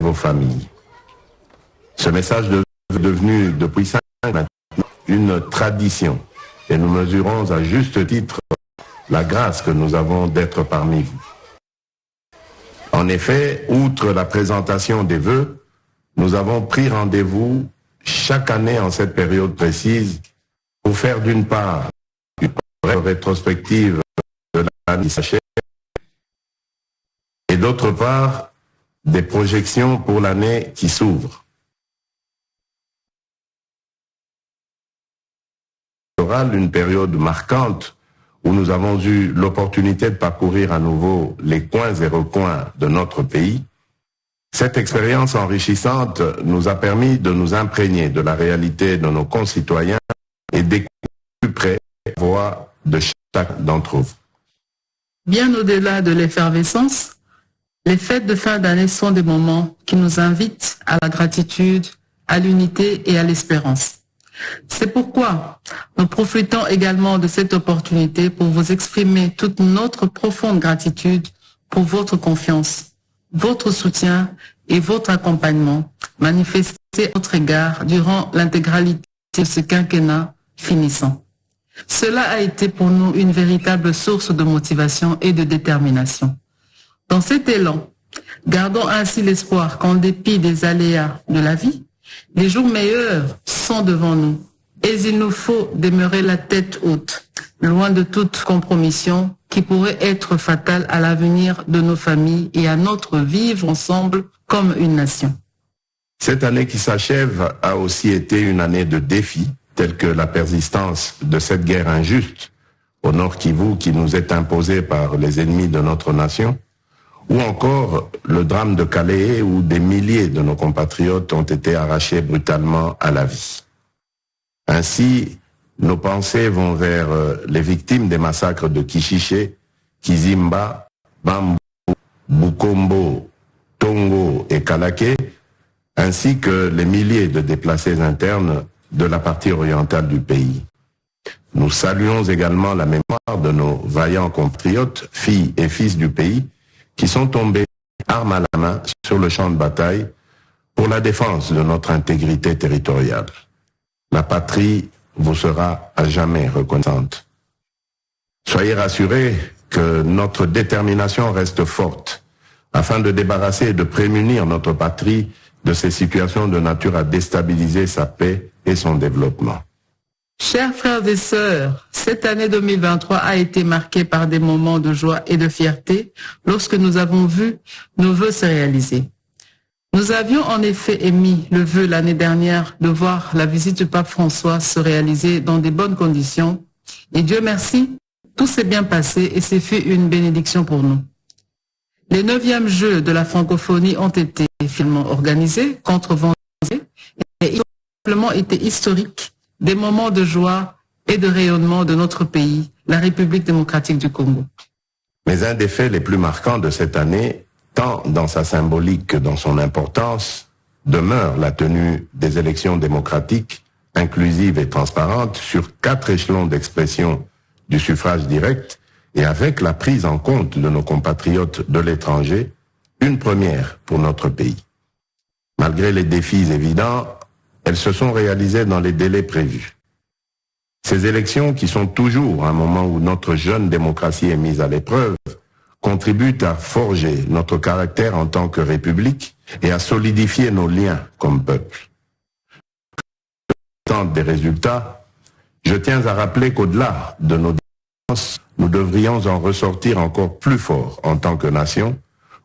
vos familles. Ce message est devenu depuis 5 ans maintenant une tradition et nous mesurons à juste titre la grâce que nous avons d'être parmi vous. En effet, outre la présentation des vœux, nous avons pris rendez-vous chaque année en cette période précise pour faire d'une part une rétrospective de l'année qui s'achève et d'autre part des projections pour l'année qui s'ouvre. Une période marquante où nous avons eu l'opportunité de parcourir à nouveau les coins et recoins de notre pays. Cette expérience enrichissante nous a permis de nous imprégner de la réalité de nos concitoyens et d'écouter plus près la voix de chaque d'entre vous. Bien au-delà de l'effervescence, les fêtes de fin d'année sont des moments qui nous invitent à la gratitude, à l'unité et à l'espérance. C'est pourquoi nous profitons également de cette opportunité pour vous exprimer toute notre profonde gratitude pour votre confiance, votre soutien et votre accompagnement manifesté à notre égard durant l'intégralité de ce quinquennat finissant. Cela a été pour nous une véritable source de motivation et de détermination. Dans cet élan, gardons ainsi l'espoir qu'en dépit des aléas de la vie, les jours meilleurs sont devant nous et il nous faut demeurer la tête haute, loin de toute compromission qui pourrait être fatale à l'avenir de nos familles et à notre vivre ensemble comme une nation. Cette année qui s'achève a aussi été une année de défis, tels que la persistance de cette guerre injuste au Nord Kivu qui nous est imposée par les ennemis de notre nation, ou encore le drame de Calais où des milliers de nos compatriotes ont été arrachés brutalement à la vie. Ainsi, nos pensées vont vers les victimes des massacres de Kishiché, Kizimba, Bambou, Bukombo, Tongo et Kalaké, ainsi que les milliers de déplacés internes de la partie orientale du pays. Nous saluons également la mémoire de nos vaillants compatriotes, filles et fils du pays, qui sont tombés armes à la main sur le champ de bataille pour la défense de notre intégrité territoriale. La patrie vous sera à jamais reconnaissante. Soyez rassurés que notre détermination reste forte afin de débarrasser et de prémunir notre patrie de ces situations de nature à déstabiliser sa paix et son développement. Chers frères et sœurs, cette année 2023 a été marquée par des moments de joie et de fierté lorsque nous avons vu nos vœux se réaliser. Nous avions en effet émis le vœu l'année dernière de voir la visite du pape François se réaliser dans de bonnes conditions et Dieu merci, tout s'est bien passé et c'est fait une bénédiction pour nous. Les 9e Jeux de la francophonie ont été finalement organisés contre vents et ils ont simplement été historiques. Des moments de joie et de rayonnement de notre pays, la République démocratique du Congo. Mais un des faits les plus marquants de cette année, tant dans sa symbolique que dans son importance, demeure la tenue des élections démocratiques, inclusives et transparentes sur 4 échelons d'expression du suffrage direct et avec la prise en compte de nos compatriotes de l'étranger, une première pour notre pays. Malgré les défis évidents, elles se sont réalisées dans les délais prévus. Ces élections, qui sont toujours un moment où notre jeune démocratie est mise à l'épreuve, contribuent à forger notre caractère en tant que République et à solidifier nos liens comme peuple. Tant des résultats, je tiens à rappeler qu'au-delà de nos différences, nous devrions en ressortir encore plus forts en tant que nation,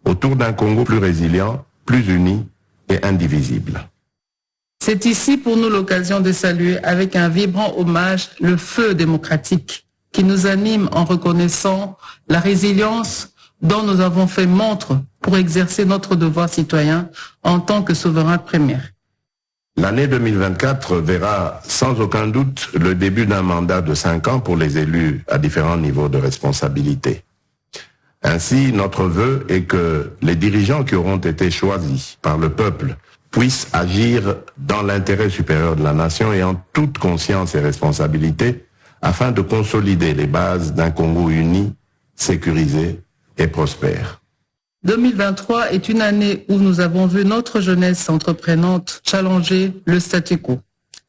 autour d'un Congo plus résilient, plus uni et indivisible. C'est ici pour nous l'occasion de saluer avec un vibrant hommage le feu démocratique qui nous anime en reconnaissant la résilience dont nous avons fait montre pour exercer notre devoir citoyen en tant que souverain premier. L'année 2024 verra sans aucun doute le début d'un mandat de 5 ans pour les élus à différents niveaux de responsabilité. Ainsi, notre vœu est que les dirigeants qui auront été choisis par le peuple puissent agir dans l'intérêt supérieur de la nation et en toute conscience et responsabilité afin de consolider les bases d'un Congo uni, sécurisé et prospère. 2023 est une année où nous avons vu notre jeunesse entreprenante challenger le statu quo,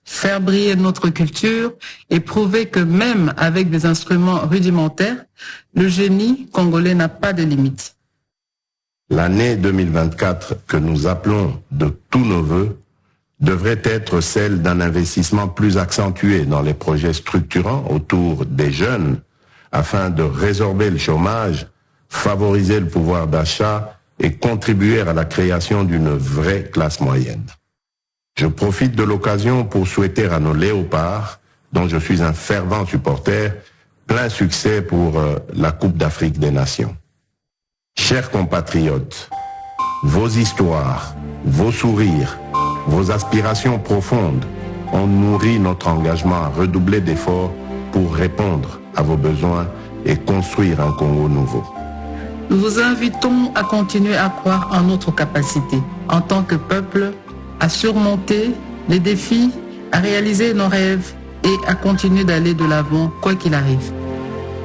faire briller notre culture et prouver que même avec des instruments rudimentaires, le génie congolais n'a pas de limites. L'année 2024 que nous appelons de tous nos vœux devrait être celle d'un investissement plus accentué dans les projets structurants autour des jeunes afin de résorber le chômage, favoriser le pouvoir d'achat et contribuer à la création d'une vraie classe moyenne. Je profite de l'occasion pour souhaiter à nos léopards, dont je suis un fervent supporter, plein succès pour la Coupe d'Afrique des Nations. Chers compatriotes, vos histoires, vos sourires, vos aspirations profondes ont nourri notre engagement à redoubler d'efforts pour répondre à vos besoins et construire un Congo nouveau. Nous vous invitons à continuer à croire en notre capacité, en tant que peuple, à surmonter les défis, à réaliser nos rêves et à continuer d'aller de l'avant, quoi qu'il arrive.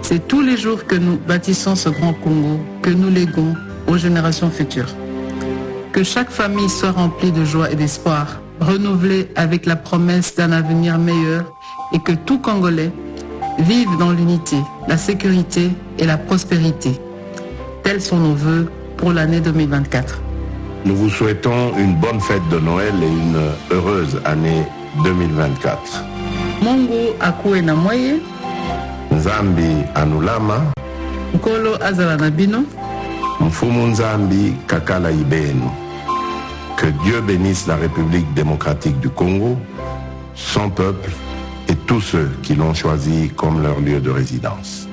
C'est tous les jours que nous bâtissons ce grand Congo, que nous léguons aux générations futures. Que chaque famille soit remplie de joie et d'espoir, renouvelée avec la promesse d'un avenir meilleur et que tout Congolais vive dans l'unité, la sécurité et la prospérité. Tels sont nos vœux pour l'année 2024. Nous vous souhaitons une bonne fête de Noël et une heureuse année 2024. Mongo akue na moye, Nzambi anulama, Nkolo azala na bino, Mfumu Nzambi kakala ibenu. Que Dieu bénisse la République démocratique du Congo, son peuple et tous ceux qui l'ont choisi comme leur lieu de résidence.